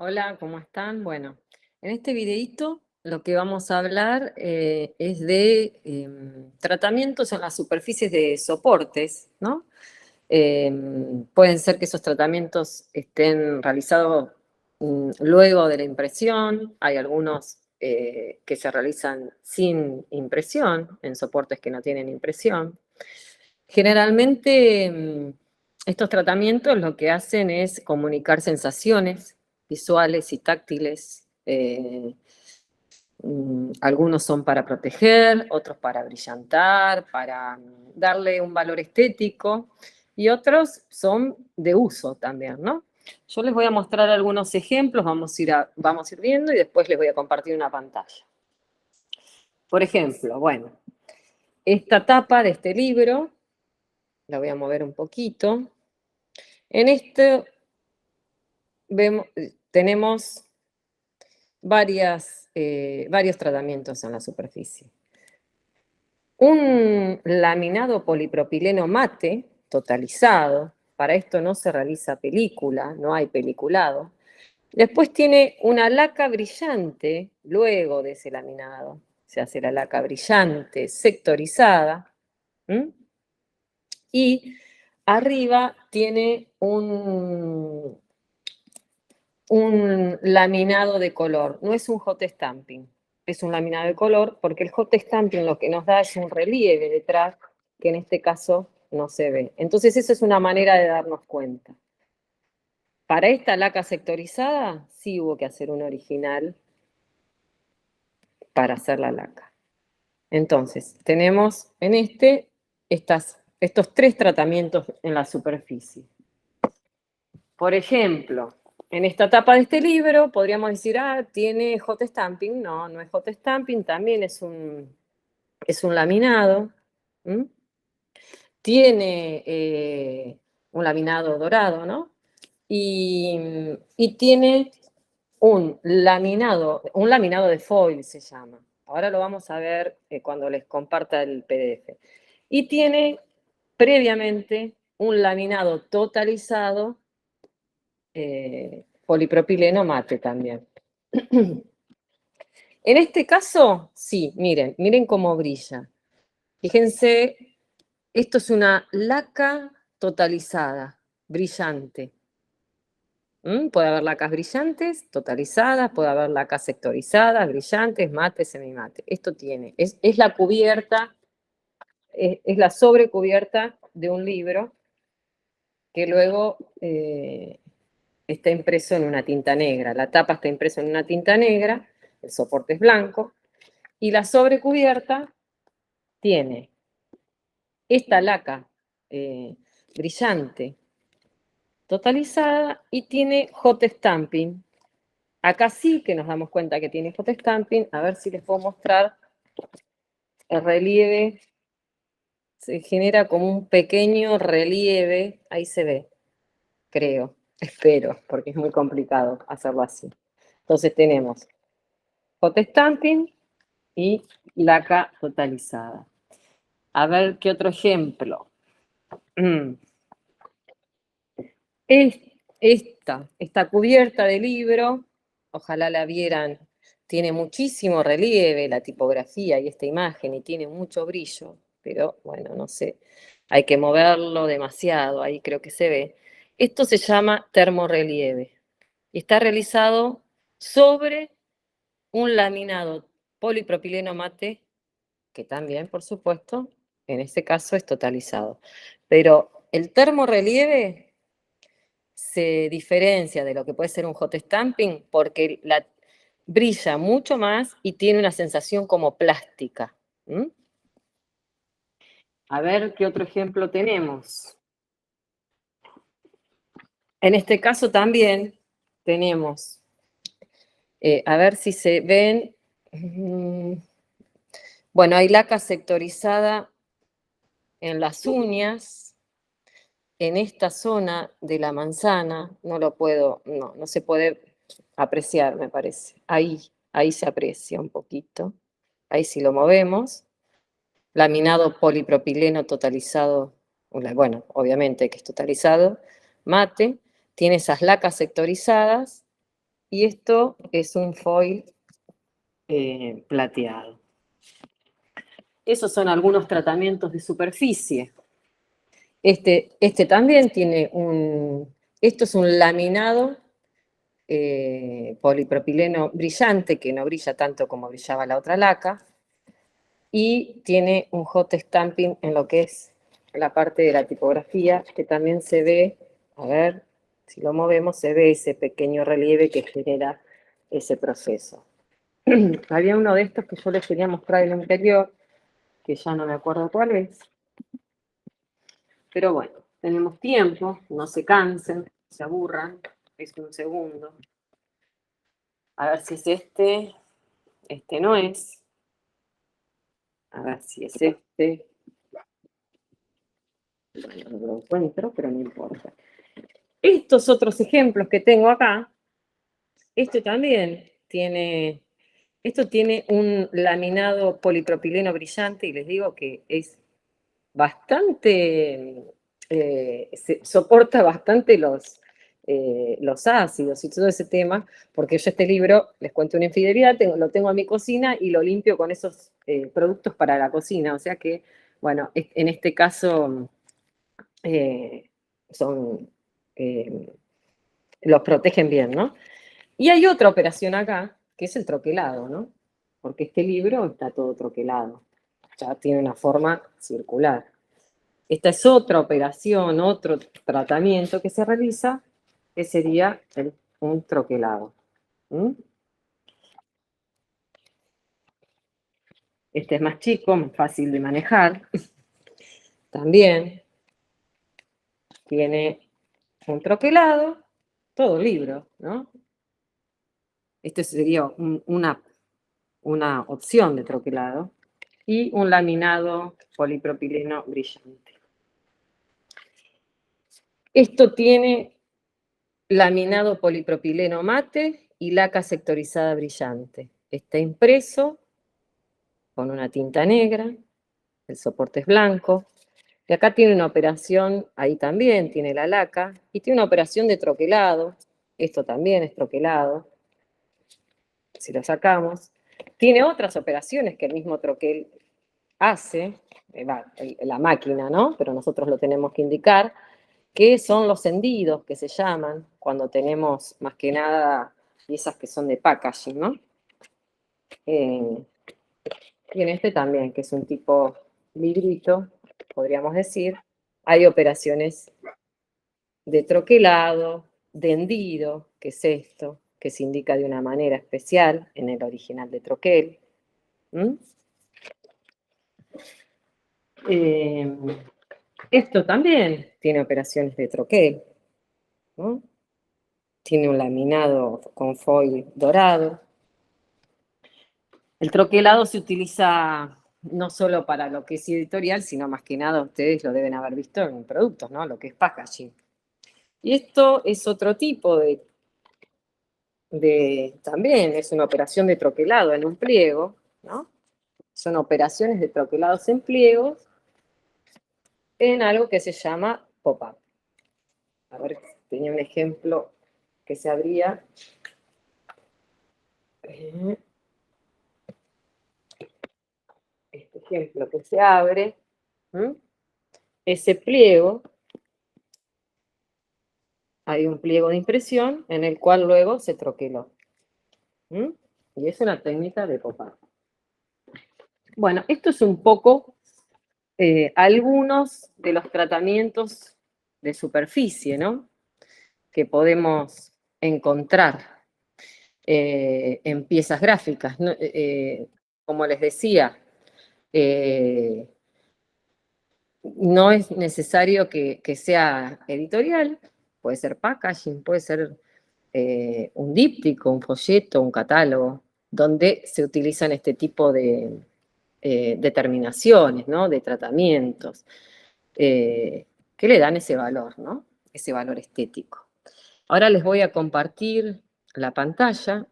Hola, ¿cómo están? Bueno, en este videíto lo que vamos a hablar es de tratamientos en las superficies de soportes, ¿no? Pueden ser que esos tratamientos estén realizados luego de la impresión. Hay algunos que se realizan sin impresión, en soportes que no tienen impresión. Generalmente, estos tratamientos lo que hacen es comunicar sensaciones visuales y táctiles. Algunos son para proteger, otros para brillantar, para darle un valor estético, y otros son de uso también, ¿no? Yo les voy a mostrar algunos ejemplos, vamos a ir viendo y después les voy a compartir una pantalla. Por ejemplo, bueno, esta tapa de este libro, la voy a mover un poquito. En esto tenemos varios tratamientos en la superficie. Un laminado polipropileno mate totalizado, para esto no se realiza película, no hay peliculado. Después tiene una laca brillante, luego de ese laminado, se hace la laca brillante sectorizada, y arriba tiene un laminado de color. No es un hot stamping, es un laminado de color, porque el hot stamping lo que nos da es un relieve detrás, que en este caso no se ve. Entonces, esa es una manera de darnos cuenta. Para esta laca sectorizada, sí hubo que hacer un original para hacer la laca. Entonces, tenemos en estos tres tratamientos en la superficie. Por ejemplo, en esta tapa de este libro podríamos decir, tiene hot stamping. No, no es hot stamping, también es un laminado. Tiene un laminado dorado, ¿no? Y tiene un laminado de foil, se llama. Ahora lo vamos a ver cuando les comparta el PDF. Y tiene previamente un laminado totalizado, polipropileno mate también. En este caso, sí, miren cómo brilla. Fíjense, esto es una laca totalizada, brillante. Puede haber lacas brillantes, totalizadas, puede haber lacas sectorizadas, brillantes, mate, semimate. Esto es la cubierta, es la sobrecubierta de un libro que luego está impreso en una tinta negra. La tapa está impresa en una tinta negra, el soporte es blanco, y la sobrecubierta tiene esta laca brillante totalizada y tiene hot stamping. Acá sí que nos damos cuenta que tiene hot stamping. A ver si les puedo mostrar el relieve. Se genera como un pequeño relieve, ahí se ve, creo, espero, porque es muy complicado hacerlo así. Entonces tenemos hot stamping y laca totalizada. A ver qué otro ejemplo. Esta cubierta de libro, ojalá la vieran, tiene muchísimo relieve la tipografía y esta imagen, y tiene mucho brillo, pero bueno, no sé, hay que moverlo demasiado, ahí creo que se ve. Esto se llama termorrelieve y está realizado sobre un laminado polipropileno mate, que también, por supuesto, en este caso es totalizado. Pero el termorrelieve se diferencia de lo que puede ser un hot stamping porque brilla mucho más y tiene una sensación como plástica. A ver qué otro ejemplo tenemos. En este caso también tenemos, a ver si se ven, bueno, hay laca sectorizada en las uñas, en esta zona de la manzana, no se puede apreciar, me parece. Ahí se aprecia un poquito. Ahí sí lo movemos. Laminado polipropileno totalizado, bueno, obviamente que es totalizado, mate, tiene esas lacas sectorizadas y esto es un foil plateado. Esos son algunos tratamientos de superficie. Este también tiene esto es un laminado polipropileno brillante, que no brilla tanto como brillaba la otra laca, y tiene un hot stamping en lo que es la parte de la tipografía, que también se ve, a ver, si lo movemos, se ve ese pequeño relieve que genera ese proceso. Había uno de estos que yo les quería mostrar en el interior, que ya no me acuerdo cuál es, pero bueno, tenemos tiempo, no se cansen, se aburran, es un segundo. A ver si es este no es, a ver si es este, bueno, no lo encuentro, pero no importa. Estos otros ejemplos que tengo acá, esto tiene un laminado polipropileno brillante y les digo que es bastante, soporta bastante los ácidos y todo ese tema, porque yo este libro, les cuento una infidelidad, lo tengo en mi cocina y lo limpio con esos productos para la cocina, o sea que, bueno, en este caso son, eh, los protegen bien, ¿no? Y hay otra operación acá, que es el troquelado, ¿no? Porque este libro está todo troquelado, ya tiene una forma circular. Esta es otra operación, otro tratamiento que se realiza, que sería un troquelado. ¿Mm? Este es más chico, más fácil de manejar. También tiene un troquelado, todo libro, ¿no? Este sería una opción de troquelado. Y un laminado polipropileno brillante. Esto tiene laminado polipropileno mate y laca sectorizada brillante. Está impreso con una tinta negra, el soporte es blanco, y acá tiene una operación, ahí también tiene la laca, y tiene una operación de troquelado, esto también es troquelado, si lo sacamos. Tiene otras operaciones que el mismo troquel hace, la máquina, ¿no? Pero nosotros lo tenemos que indicar, que son los hendidos, que se llaman, cuando tenemos más que nada piezas que son de packaging, ¿no? Y en este también, que es un tipo librito, podríamos decir, hay operaciones de troquelado, de hendido, que es esto, que se indica de una manera especial en el original de troquel. Esto también tiene operaciones de troquel, ¿no? Tiene un laminado con foil dorado. El troquelado se utiliza no solo para lo que es editorial, sino más que nada ustedes lo deben haber visto en productos, ¿no? Lo que es packaging. Y esto es otro tipo también es una operación de troquelado en un pliego, ¿no? Son operaciones de troquelados en pliegos en algo que se llama pop-up. A ver, tenía un ejemplo que se abría. Este ejemplo que se abre, ese pliego, hay un pliego de impresión en el cual luego se troqueló. Y es una técnica de pop-up. Bueno, esto es un poco algunos de los tratamientos de superficie, ¿no? Que podemos encontrar en piezas gráficas, ¿no? Como les decía, no es necesario que sea editorial, puede ser packaging, puede ser un díptico, un folleto, un catálogo, donde se utilizan este tipo de determinaciones, ¿no? De tratamientos, que le dan ese valor, ¿no? Ese valor estético. Ahora les voy a compartir la pantalla.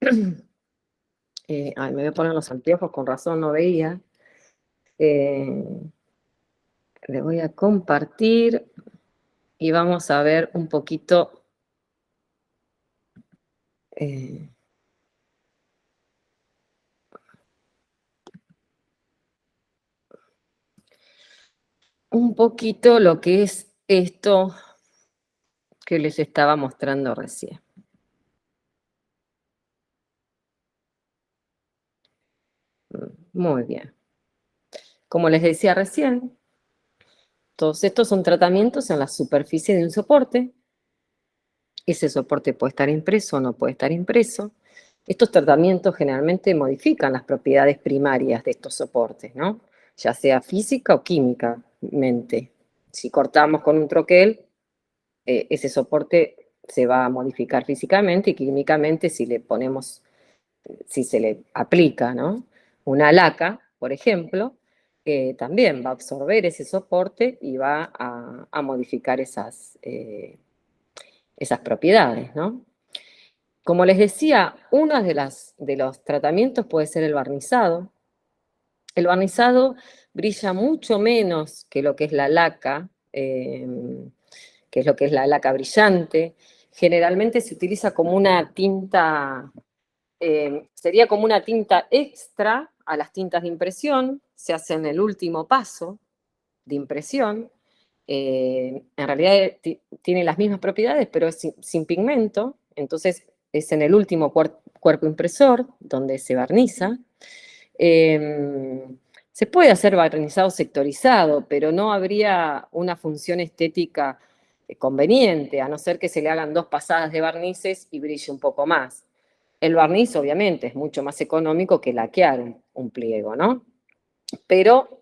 Me voy a poner los anteojos, con razón no veía. Le voy a compartir y vamos a ver un poquito un poquito lo que es esto que les estaba mostrando recién. Muy bien. Como les decía recién, todos estos son tratamientos en la superficie de un soporte. Ese soporte puede estar impreso o no puede estar impreso. Estos tratamientos generalmente modifican las propiedades primarias de estos soportes, ¿no? Ya sea física o químicamente. Si cortamos con un troquel, ese soporte se va a modificar físicamente y químicamente si se le aplica, ¿no? Una laca, por ejemplo, también va a absorber ese soporte y va a modificar esas propiedades, ¿no? Como les decía, uno de los tratamientos puede ser el barnizado. El barnizado brilla mucho menos que lo que es la laca, que es lo que es la laca brillante. Generalmente se utiliza como una tinta, sería como una tinta extra a las tintas de impresión, se hace en el último paso de impresión. En realidad tiene las mismas propiedades, pero es sin pigmento, entonces es en el último cuerpo impresor donde se barniza. Eh, Se puede hacer barnizado sectorizado, pero no habría una función estética conveniente, a no ser que se le hagan 2 pasadas de barnices y brille un poco más. El barniz, obviamente, es mucho más económico que laquear un pliego, ¿no? Pero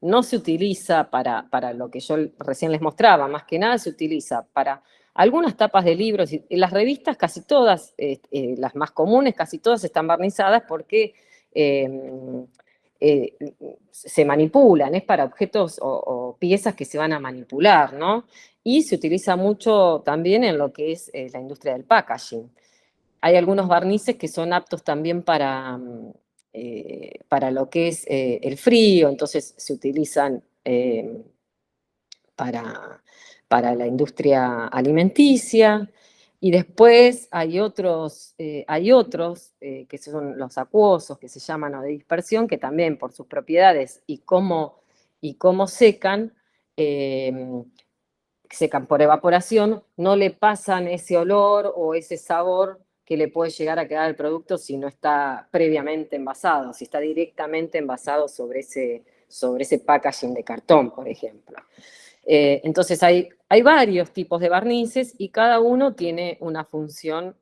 no se utiliza para lo que yo recién les mostraba, más que nada se utiliza para algunas tapas de libros, y las revistas casi todas, las más comunes, casi todas están barnizadas porque eh, eh, se manipulan, es para objetos o piezas que se van a manipular, ¿no? Y se utiliza mucho también en lo que es la industria del packaging. Hay algunos barnices que son aptos también para lo que es el frío, entonces se utilizan para, para la industria alimenticia. Y después hay otros que son los acuosos, que se llaman o de dispersión, que también por sus propiedades y cómo secan, eh, secan por evaporación, no le pasan ese olor o ese sabor que le puede llegar a quedar al producto si no está previamente envasado, si está directamente envasado sobre ese packaging de cartón, por ejemplo. Entonces hay varios tipos de barnices y cada uno tiene una función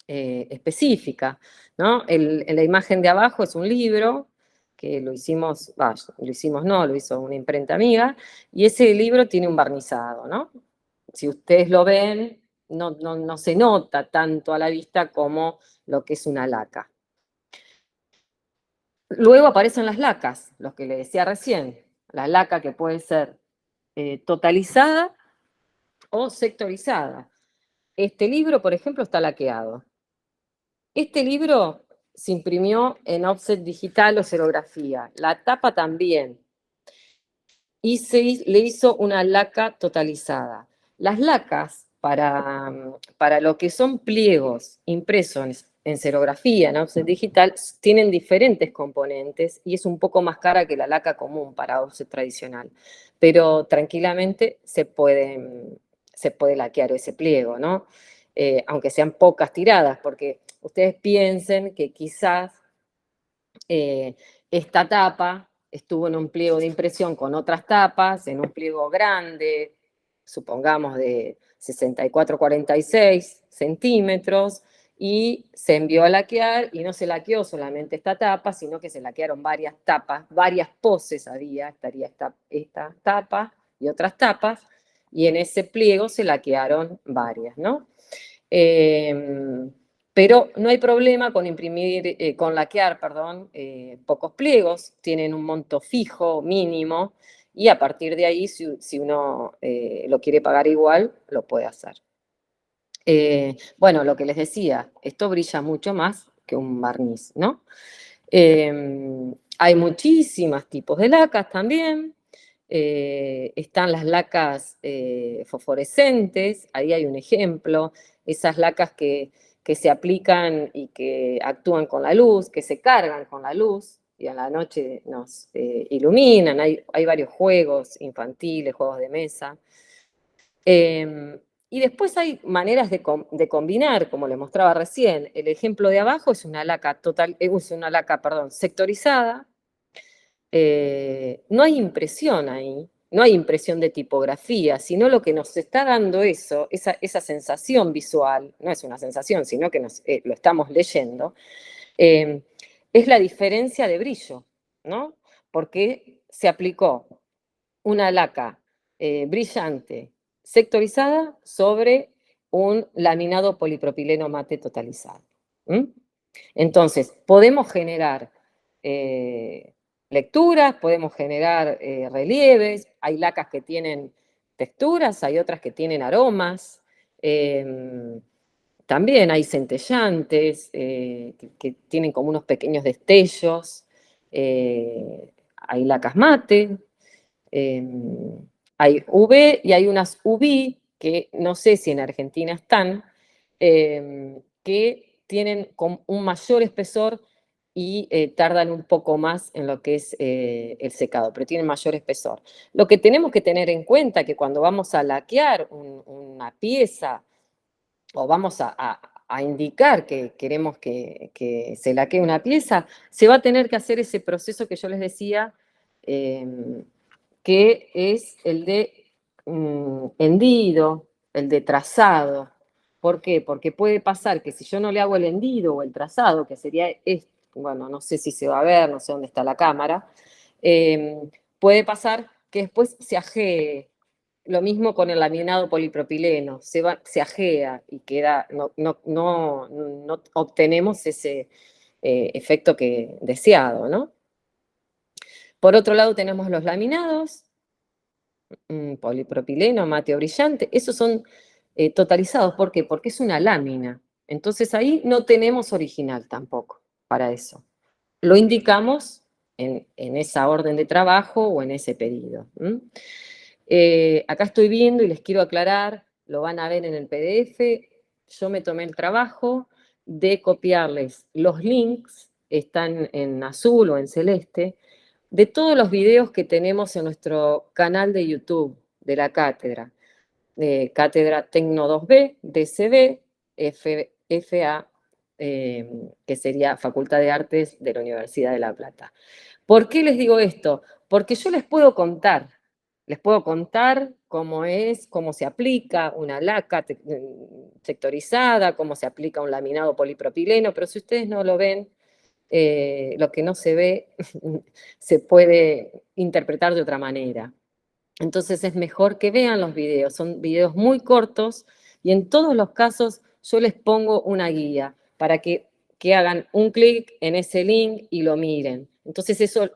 específica, ¿no? En la imagen de abajo es un libro que lo hicimos, lo hizo una imprenta amiga, y ese libro tiene un barnizado, ¿no? Si ustedes lo ven, no se nota tanto a la vista como lo que es una laca. Luego aparecen las lacas, los que le decía recién, la laca que puede ser totalizada o sectorizada. Este libro, por ejemplo, está laqueado. Este libro se imprimió en offset digital o serigrafía. La tapa también. Y le hizo una laca totalizada. Las lacas, para lo que son pliegos impresos en serigrafía, en offset digital, tienen diferentes componentes y es un poco más cara que la laca común para offset tradicional. Pero tranquilamente se puede laquear ese pliego, ¿no? Aunque sean pocas tiradas, porque ustedes piensen que quizás esta tapa estuvo en un pliego de impresión con otras tapas, en un pliego grande, supongamos de 64-46 centímetros, y se envió a laquear, y no se laqueó solamente esta tapa, sino que se laquearon varias tapas, varias poses estaría esta tapa y otras tapas, y en ese pliego se laquearon varias, ¿no? Pero no hay problema con imprimir, con laquear, perdón, pocos pliegos, tienen un monto fijo, mínimo, y a partir de ahí, si uno lo quiere pagar igual, lo puede hacer. Bueno, lo que les decía, esto brilla mucho más que un barniz, ¿no? Hay muchísimos tipos de lacas también. Están las lacas fosforescentes, ahí hay un ejemplo. esas lacas que se aplican y que actúan con la luz, que se cargan con la luz y a la noche nos iluminan. Hay varios juegos infantiles, juegos de mesa. Y después hay maneras de combinar, como les mostraba recién. El ejemplo de abajo es una laca perdón, sectorizada. No hay impresión ahí, no hay impresión de tipografía, sino lo que nos está dando esa sensación visual, no es una sensación, sino que lo estamos leyendo, eh, es la diferencia de brillo, ¿no? Porque se aplicó una laca brillante sectorizada sobre un laminado polipropileno mate totalizado. ¿Mm? Entonces, podemos generar lecturas, podemos generar relieves, hay lacas que tienen texturas, hay otras que tienen aromas, también hay centellantes que tienen como unos pequeños destellos, hay lacas mate, eh, hay UV y hay unas UV que no sé si en Argentina están, que tienen un mayor espesor y tardan un poco más en lo que es el secado, pero tienen mayor espesor. Lo que tenemos que tener en cuenta es que cuando vamos a laquear una pieza o vamos a indicar que queremos que se laquee una pieza, se va a tener que hacer ese proceso que yo les decía, que es el de hendido, el de trazado. ¿Por qué? Porque puede pasar que si yo no le hago el hendido o el trazado, que sería, bueno, no sé si se va a ver, no sé dónde está la cámara, eh, puede pasar que después se ajee. Lo mismo con el laminado polipropileno, se ajea y queda, no obtenemos ese efecto deseado, ¿no? Por otro lado tenemos los laminados, polipropileno, mate o brillante, esos son totalizados. ¿Por qué? Porque es una lámina. Entonces ahí no tenemos original tampoco para eso. Lo indicamos en esa orden de trabajo o en ese pedido. Acá estoy viendo y les quiero aclarar, lo van a ver en el PDF, yo me tomé el trabajo de copiarles los links, están en azul o en celeste, de todos los videos que tenemos en nuestro canal de YouTube de la cátedra, de Cátedra Tecno 2B, DCB, FA, que sería Facultad de Artes de la Universidad de La Plata. ¿Por qué les digo esto? Porque yo les puedo contar cómo es, cómo se aplica una laca sectorizada, cómo se aplica un laminado polipropileno, pero si ustedes no lo ven, lo que no se ve se puede interpretar de otra manera. Entonces es mejor que vean los videos, son videos muy cortos y en todos los casos yo les pongo una guía para que hagan un clic en ese link y lo miren. Entonces eso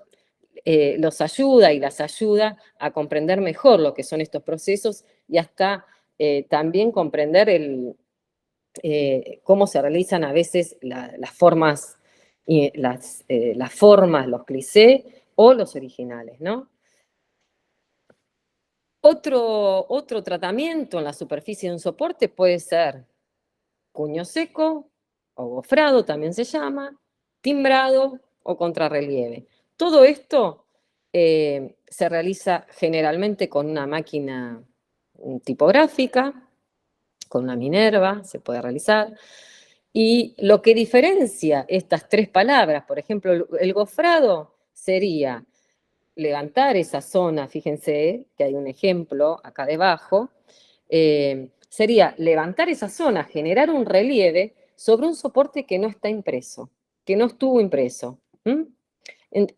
los ayuda y las ayuda a comprender mejor lo que son estos procesos y hasta también comprender cómo se realizan a veces las formas, las formas, los clichés o los originales, ¿no? Otro tratamiento en la superficie de un soporte puede ser cuño seco o gofrado, también se llama, timbrado o contrarrelieve. Todo esto se realiza generalmente con una máquina tipográfica, con una Minerva, se puede realizar. Y lo que diferencia estas tres palabras, por ejemplo, el gofrado sería levantar esa zona, fíjense que hay un ejemplo acá debajo, sería levantar esa zona, generar un relieve sobre un soporte que no está impreso, que no estuvo impreso.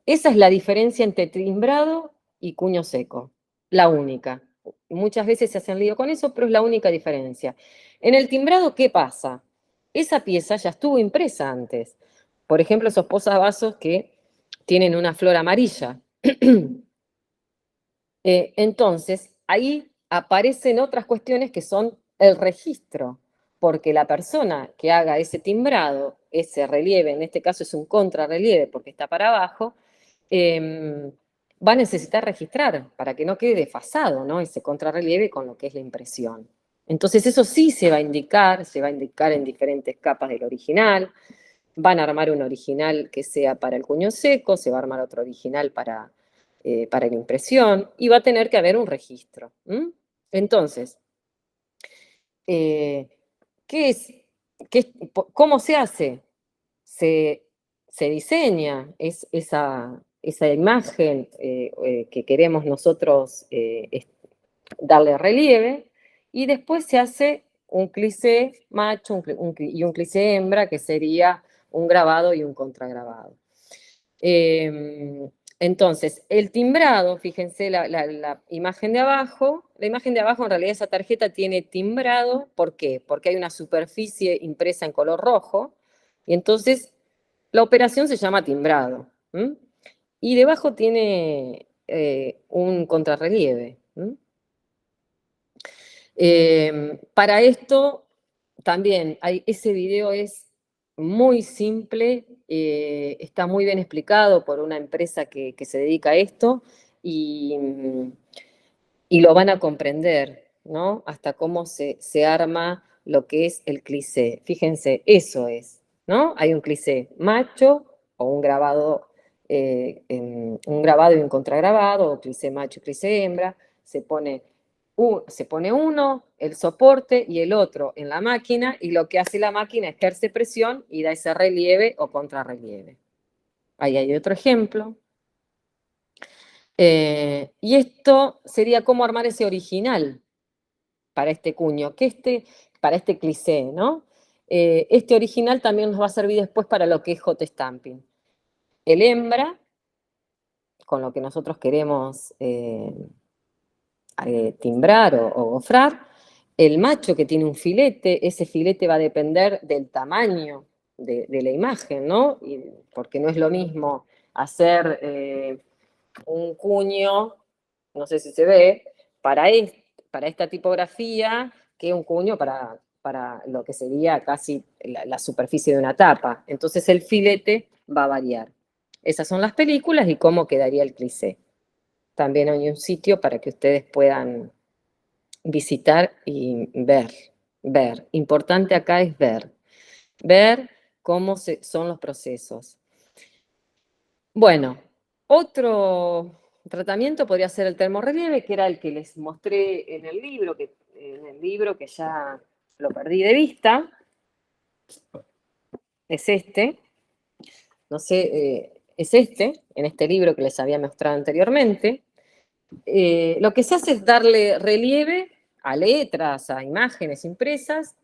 Esa es la diferencia entre timbrado y cuño seco, la única. Muchas veces se hacen lío con eso, pero es la única diferencia. En el timbrado, ¿qué pasa? Esa pieza ya estuvo impresa antes. Por ejemplo, esos posavasos que tienen una flor amarilla. Entonces, ahí aparecen otras cuestiones que son el registro, porque la persona que haga ese timbrado, ese relieve, en este caso es un contrarrelieve porque está para abajo, va a necesitar registrar para que no quede desfasado, ¿no? Ese contrarrelieve con lo que es la impresión. Entonces eso sí se va a indicar en diferentes capas del original. Van a armar un original que sea para el cuño seco, se va a armar otro original para la impresión, y va a tener que haber un registro. Entonces, eh, ¿qué es, ¿cómo se hace? Se, se diseña esa imagen que queremos nosotros darle relieve, y después se hace un cliché macho y un cliché hembra, que sería un grabado y un contragrabado. Entonces, el timbrado, fíjense la imagen de abajo, la imagen de abajo en realidad esa tarjeta tiene timbrado. ¿Por qué? Porque hay una superficie impresa en color rojo, y entonces la operación se llama timbrado. Y debajo tiene un contrarrelieve. Para esto también ese video es muy simple, está muy bien explicado por una empresa que se dedica a esto, y, y lo van a comprender, ¿no? Hasta cómo se arma lo que es el cliché. Fíjense, eso es, ¿no? Hay un cliché macho o un grabado y un contragrabado, o cliché macho y cliché hembra. Se pone uno, el soporte, y el otro en la máquina, y lo que hace la máquina es ejerce presión y da ese relieve o contrarrelieve. Ahí hay otro ejemplo. Y esto sería cómo armar ese original para este cuño, para este cliché, ¿no? Este original también nos va a servir después para lo que es hot stamping. El hembra, con lo que nosotros queremos timbrar o gofrar. El macho, que tiene un filete, ese filete va a depender del tamaño de la imagen, ¿no? Porque no es lo mismo hacer un cuño, no sé si se ve, para esta tipografía, que un cuño para lo que sería casi la superficie de una tapa. Entonces el filete va a variar. Esas son las películas y cómo quedaría el cliché. También hay un sitio para que ustedes puedan visitar y ver. Importante acá es ver cómo son los procesos. Bueno, otro tratamiento podría ser el termorrelieve, que era el que les mostré en el libro, que ya lo perdí de vista. Es este, no sé, es en este libro que les había mostrado anteriormente. Lo que se hace es darle relieve a letras, a imágenes impresas,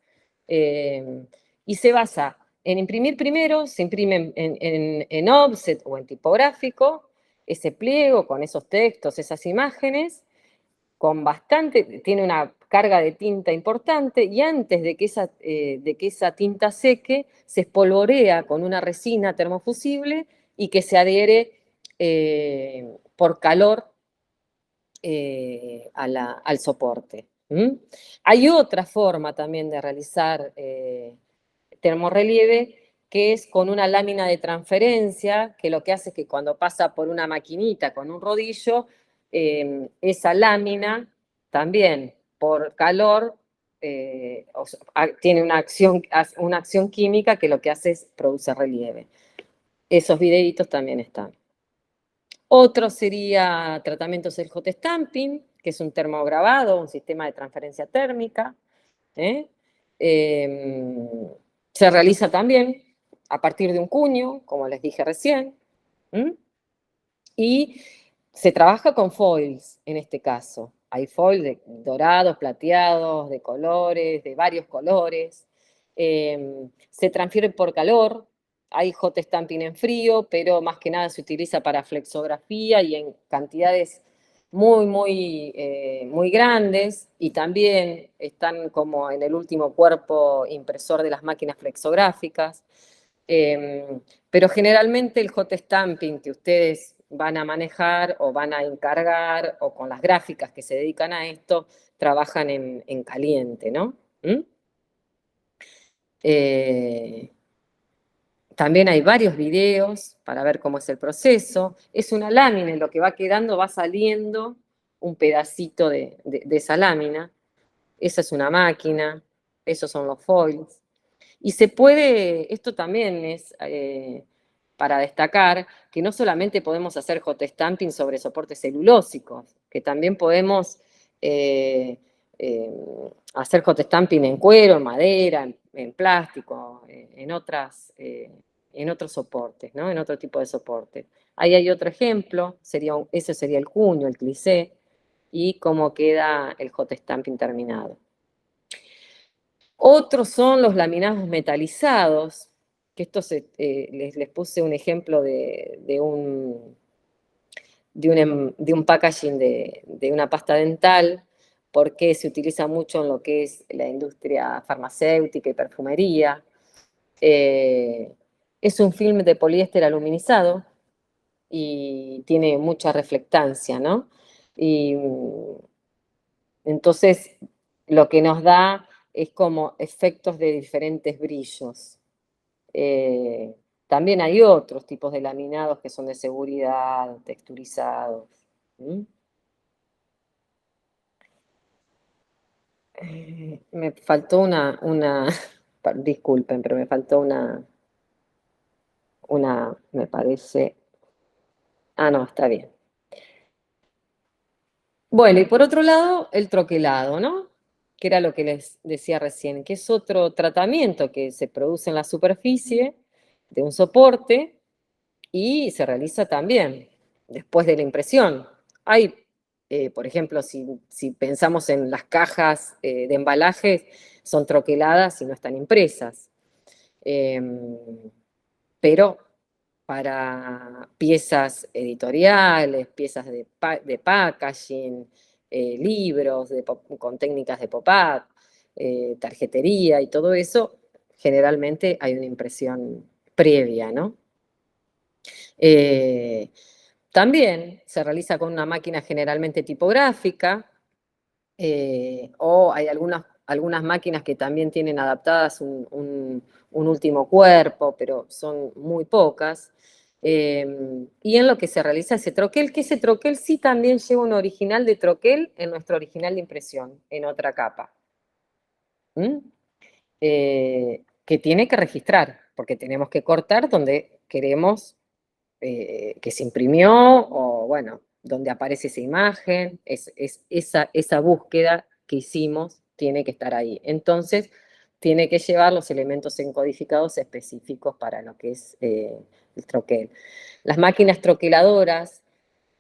y se basa en imprimir primero. Se imprime en offset o en tipográfico, ese pliego con esos textos, esas imágenes, tiene una carga de tinta importante, y antes de que esa tinta seque, se espolvorea con una resina termofusible y que se adhiere por calor al soporte. Hay otra forma también de realizar termorrelieve, que es con una lámina de transferencia, que lo que hace es que cuando pasa por una maquinita con un rodillo, esa lámina también por calor tiene una acción química que lo que hace es producir relieve. Esos videitos también están. Otro sería tratamientos del hot stamping, que es un termograbado, un sistema de transferencia térmica. ¿eh? Se realiza también a partir de un cuño, como les dije recién. Y se trabaja con foils en este caso. Hay foils dorados, plateados, de colores, de varios colores. Se transfiere por calor. Hay hot stamping en frío, pero más que nada se utiliza para flexografía y en cantidades muy, muy, muy grandes, y también están como en el último cuerpo impresor de las máquinas flexográficas. Pero generalmente el hot stamping que ustedes van a manejar o van a encargar, o con las gráficas que se dedican a esto, trabajan en caliente, ¿no? También hay varios videos para ver cómo es el proceso. Es una lámina, y lo que va quedando va saliendo un pedacito de esa lámina. esa es una máquina, esos son los foils. Y se puede, esto también es para destacar, que no solamente podemos hacer hot stamping sobre soportes celulósicos, que también podemos eh, eh, hacer hot stamping en cuero, en madera, en plástico, en otros soportes, ¿no? En otro tipo de soportes. Ahí hay otro ejemplo, ese sería el cuño, el cliché, y cómo queda el hot stamping terminado. Otros son los laminados metalizados, que estos les puse un ejemplo de un packaging de una pasta dental, porque se utiliza mucho en lo que es la industria farmacéutica y perfumería. Eh, es un film de poliéster aluminizado y tiene mucha reflectancia, ¿no? Y entonces lo que nos da es como efectos de diferentes brillos. Eh, También hay otros tipos de laminados que son de seguridad, texturizados. ¿Mm? Me faltó disculpen, pero me faltó me parece, no, está bien. Bueno, y por otro lado, el troquelado, ¿no? Que era lo que les decía recién, que es otro tratamiento que se produce en la superficie de un soporte y se realiza también después de la impresión. Hay, por ejemplo, si pensamos en las cajas de embalaje, son troqueladas y no están impresas. Pero para piezas editoriales, piezas de packaging, libros con técnicas de pop-up, tarjetería y todo eso, generalmente hay una impresión previa, ¿no? Eh, También se realiza con una máquina generalmente tipográfica, o hay algunas máquinas que también tienen adaptadas un último cuerpo, pero son muy pocas. Y en lo que se realiza ese troquel, que ese troquel sí también lleva un original de troquel en nuestro original de impresión, en otra capa. ¿Mm? Que tiene que registrar, porque tenemos que cortar donde queremos que se imprimió o, bueno, donde aparece esa imagen, esa búsqueda que hicimos tiene que estar ahí. Entonces, tiene que llevar los elementos encodificados específicos para lo que es el troquel. Las máquinas troqueladoras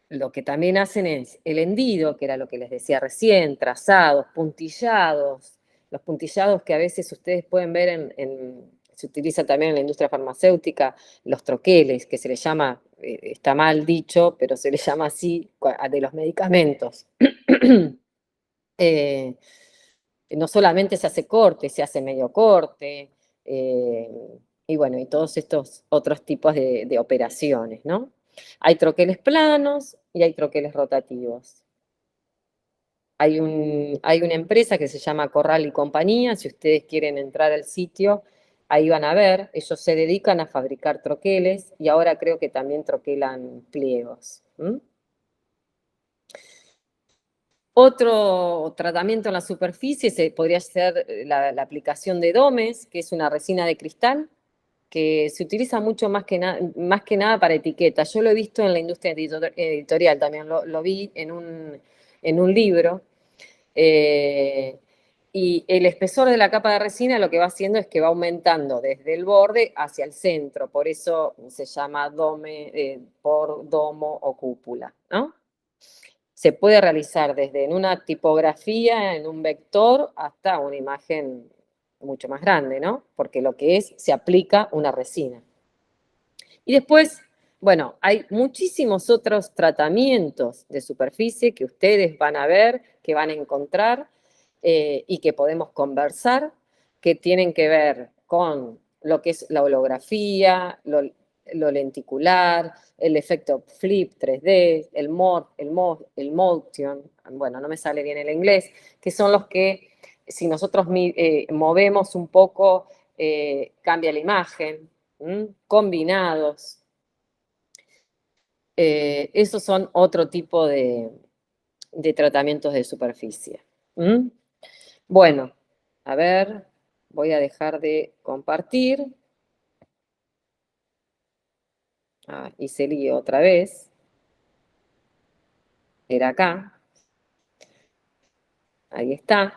lo que también hacen es el hendido, que era lo que les decía recién, trazados, puntillados, los puntillados que a veces ustedes pueden ver se utiliza también en la industria farmacéutica, los troqueles, que se les llama, está mal dicho, pero se les llama así, de los medicamentos. Eh, no solamente se hace corte, se hace medio corte, eh, y bueno, y todos estos otros tipos de operaciones, ¿no? Hay troqueles planos y hay troqueles rotativos. Hay una empresa que se llama Corral y Compañía, si ustedes quieren entrar al sitio, ahí van a ver, ellos se dedican a fabricar troqueles y ahora creo que también troquelan pliegos. ¿Mm? Otro tratamiento en la superficie podría ser la aplicación de domes, que es una resina de cristal, que se utiliza mucho más que nada para etiquetas. Yo lo he visto en la industria editorial también, lo vi en un libro. eh, y el espesor de la capa de resina lo que va haciendo es que va aumentando desde el borde hacia el centro, por eso se llama dome, por domo o cúpula, ¿no? Se puede realizar desde en una tipografía, en un vector, hasta una imagen mucho más grande, ¿no? Porque lo que es, se aplica una resina. Y después, bueno, hay muchísimos otros tratamientos de superficie que ustedes van a ver, que van a encontrar y que podemos conversar, que tienen que ver con lo que es la holografía, lo lenticular, el efecto flip 3D, el motion, bueno, no me sale bien el inglés, que son los que si nosotros movemos un poco, cambia la imagen, combinados. Esos son otro tipo de tratamientos de superficie. ¿Mm? Bueno, a ver, voy a dejar de compartir. Hice lío otra vez. Era acá. Ahí está.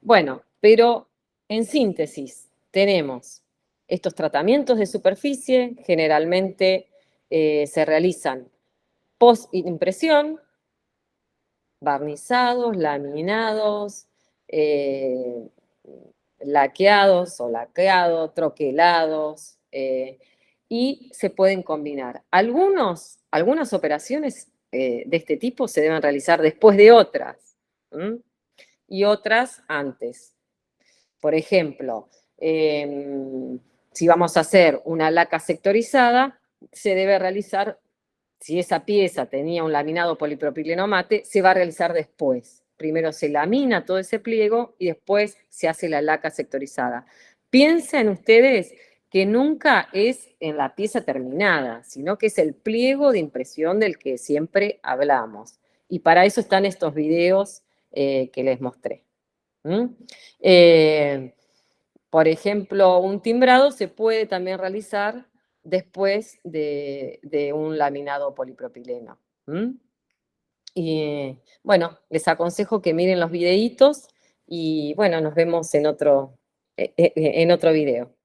Bueno, pero en síntesis, tenemos estos tratamientos de superficie, generalmente se realizan post-impresión, barnizados, laminados, eh, laqueados o laqueados, troquelados, y se pueden combinar. Algunas operaciones de este tipo se deben realizar después de otras, ¿m? Y otras antes. Por ejemplo, si vamos a hacer una laca sectorizada, se debe realizar, si esa pieza tenía un laminado polipropileno mate, se va a realizar después. Primero se lamina todo ese pliego y después se hace la laca sectorizada. Piensen ustedes que nunca es en la pieza terminada, sino que es el pliego de impresión del que siempre hablamos. Y para eso están estos videos que les mostré. ¿Mm? Eh, por ejemplo, un timbrado se puede también realizar después de un laminado polipropileno. ¿Mm? Y bueno, les aconsejo que miren los videitos y bueno, nos vemos en otro video.